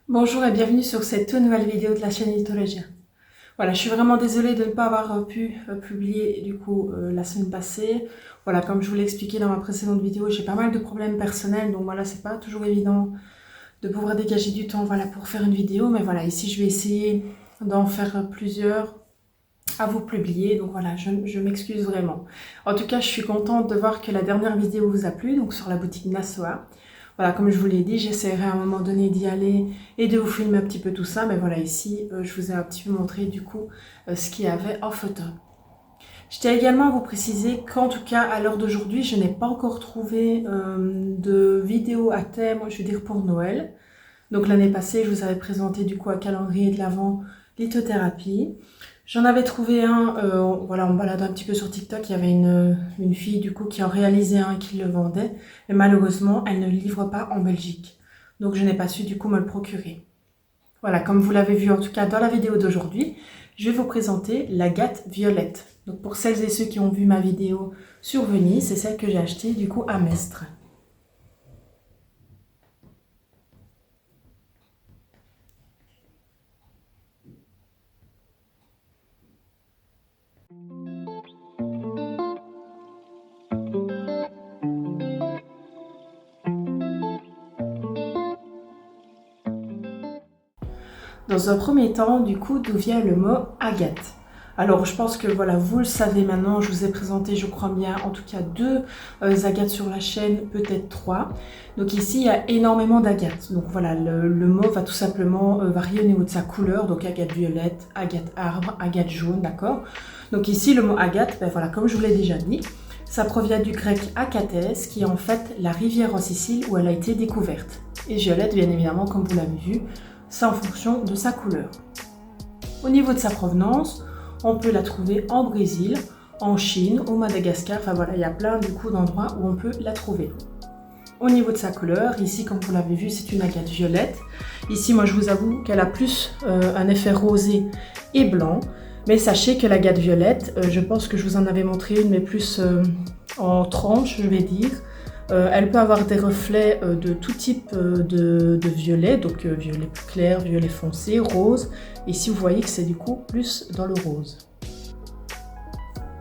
Bonjour et bienvenue sur cette toute nouvelle vidéo de la chaîne Litologia. Voilà, je suis vraiment désolée de ne pas avoir pu publier la semaine passée. Voilà, comme je vous l'ai expliqué dans ma précédente vidéo, j'ai pas mal de problèmes personnels, donc voilà, c'est pas toujours évident de pouvoir dégager du temps pour faire une vidéo. Mais voilà, ici je vais essayer d'en faire plusieurs à vous publier, donc voilà, je m'excuse vraiment. En tout cas, je suis contente de voir que la dernière vidéo vous a plu, donc sur la boutique Nasoa. Voilà, comme je vous l'ai dit, j'essaierai à un moment donné d'y aller et de vous filmer un petit peu tout ça. Mais voilà, ici, je vous ai un petit peu montré ce qu'il y avait en photo. Je tiens également à vous préciser qu'en tout cas, à l'heure d'aujourd'hui, je n'ai pas encore trouvé de vidéo à thème, je veux dire pour Noël. Donc l'année passée, je vous avais présenté un calendrier de l'Avent lithothérapie. J'en avais trouvé un, voilà, on balade un petit peu sur TikTok, il y avait une fille qui en réalisait un et qui le vendait, mais malheureusement, elle ne le livre pas en Belgique. Donc je n'ai pas su me le procurer. Voilà, comme vous l'avez vu en tout cas dans la vidéo d'aujourd'hui, je vais vous présenter l'agate violette. Donc pour celles et ceux qui ont vu ma vidéo sur Venise, c'est celle que j'ai achetée à Mestre. Dans un premier temps, d'où vient le mot agate? Alors, je pense que voilà, vous le savez maintenant, je vous ai présenté, je crois bien, en tout cas deux agates sur la chaîne, peut-être trois. Donc ici, il y a énormément d'agates. Donc voilà, le mot va tout simplement varier au niveau de sa couleur. Donc agate violette, agate arbre, agate jaune, d'accord? Donc ici, le mot agate, ben voilà, comme je vous l'ai déjà dit, ça provient du grec akates, qui est en fait la rivière en Sicile où elle a été découverte. Et violette, bien évidemment, comme vous l'avez vu, c'est en fonction de sa couleur. Au niveau de sa provenance, on peut la trouver en Brésil, en Chine, au Madagascar, enfin voilà, il y a plein d'endroits où on peut la trouver. Au niveau de sa couleur, ici comme vous l'avez vu, c'est une agate violette. Ici, moi je vous avoue qu'elle a plus un effet rosé et blanc, mais sachez que l'agate violette, je pense que je vous en avais montré une, mais plus en tranche, je vais dire. Elle peut avoir des reflets de tout type de violet, donc violet plus clair, violet foncé, rose. Ici, vous voyez que c'est plus dans le rose.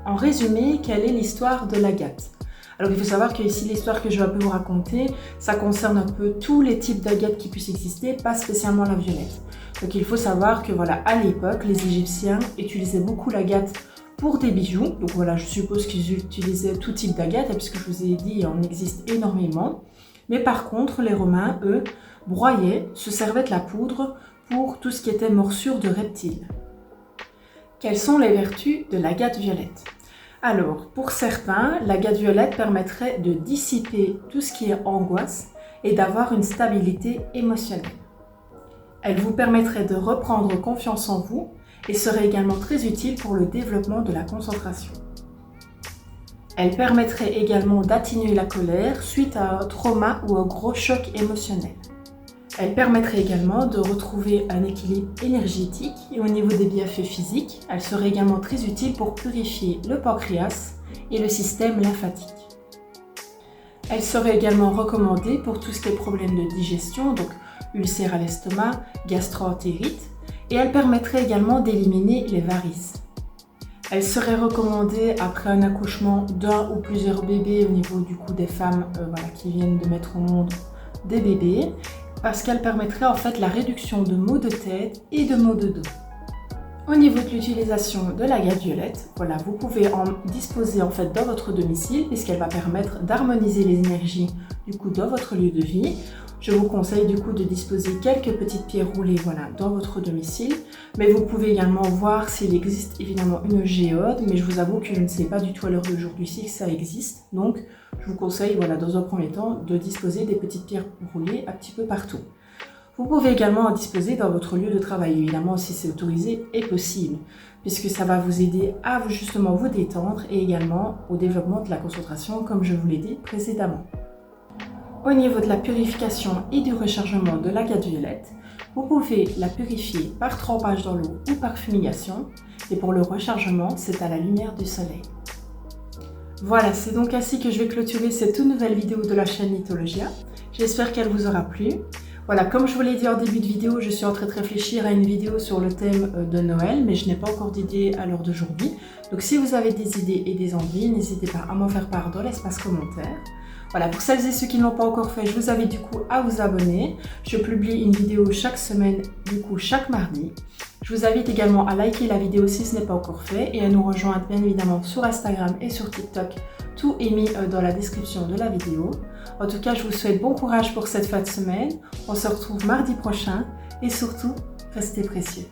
En résumé, quelle est l'histoire de l'agate? Alors, il faut savoir que ici, l'histoire que je vais un peu vous raconter, ça concerne un peu tous les types d'agates qui puissent exister, pas spécialement la violette. Donc, il faut savoir que voilà, à l'époque, les Égyptiens utilisaient beaucoup l'agate pour des bijoux. Donc voilà, je suppose qu'ils utilisaient tout type d'agate, puisque je vous ai dit, il en existe énormément. Mais par contre, les Romains, eux, broyaient, se servaient de la poudre pour tout ce qui était morsure de reptiles. Quelles sont les vertus de l'agate violette? Alors, pour certains, l'agate violette permettrait de dissiper tout ce qui est angoisse et d'avoir une stabilité émotionnelle. Elle vous permettrait de reprendre confiance en vous et serait également très utile pour le développement de la concentration. Elle permettrait également d'atténuer la colère suite à un trauma ou un gros choc émotionnel. Elle permettrait également de retrouver un équilibre énergétique et au niveau des bienfaits physiques, elle serait également très utile pour purifier le pancréas et le système lymphatique. Elle serait également recommandée pour tout ce qui est problème de digestion, donc ulcère à l'estomac, gastro-entérite, et elle permettrait également d'éliminer les varices. Elle serait recommandée après un accouchement d'un ou plusieurs bébés au niveau des femmes qui viennent de mettre au monde des bébés, parce qu'elle permettrait en fait la réduction de maux de tête et de maux de dos. Au niveau de l'utilisation de l'agate violette, voilà, vous pouvez en disposer en fait dans votre domicile puisqu'elle va permettre d'harmoniser les énergies dans votre lieu de vie. Je vous conseille de disposer quelques petites pierres roulées dans votre domicile, mais vous pouvez également voir s'il existe évidemment une géode, mais je vous avoue que je ne sais pas du tout à l'heure d'aujourd'hui si ça existe, donc je vous conseille dans un premier temps de disposer des petites pierres roulées un petit peu partout. Vous pouvez également en disposer dans votre lieu de travail, évidemment si c'est autorisé et possible, puisque ça va vous aider à vous détendre et également au développement de la concentration comme je vous l'ai dit précédemment. Au niveau de la purification et du rechargement de l'agate violette, vous pouvez la purifier par trempage dans l'eau ou par fumigation, et pour le rechargement, c'est à la lumière du soleil. Voilà, c'est donc ainsi que je vais clôturer cette toute nouvelle vidéo de la chaîne Litologia. J'espère qu'elle vous aura plu. Voilà, comme je vous l'ai dit en début de vidéo, je suis en train de réfléchir à une vidéo sur le thème de Noël, mais je n'ai pas encore d'idée à l'heure d'aujourd'hui. Donc si vous avez des idées et des envies, n'hésitez pas à m'en faire part dans l'espace commentaire. Voilà, pour celles et ceux qui ne l'ont pas encore fait, je vous invite du coup à vous abonner. Je publie une vidéo chaque semaine, du coup chaque mardi. Je vous invite également à liker la vidéo si ce n'est pas encore fait et à nous rejoindre bien évidemment sur Instagram et sur TikTok. Tout est mis dans la description de la vidéo. En tout cas, je vous souhaite bon courage pour cette fin de semaine. On se retrouve mardi prochain et surtout, restez précieux.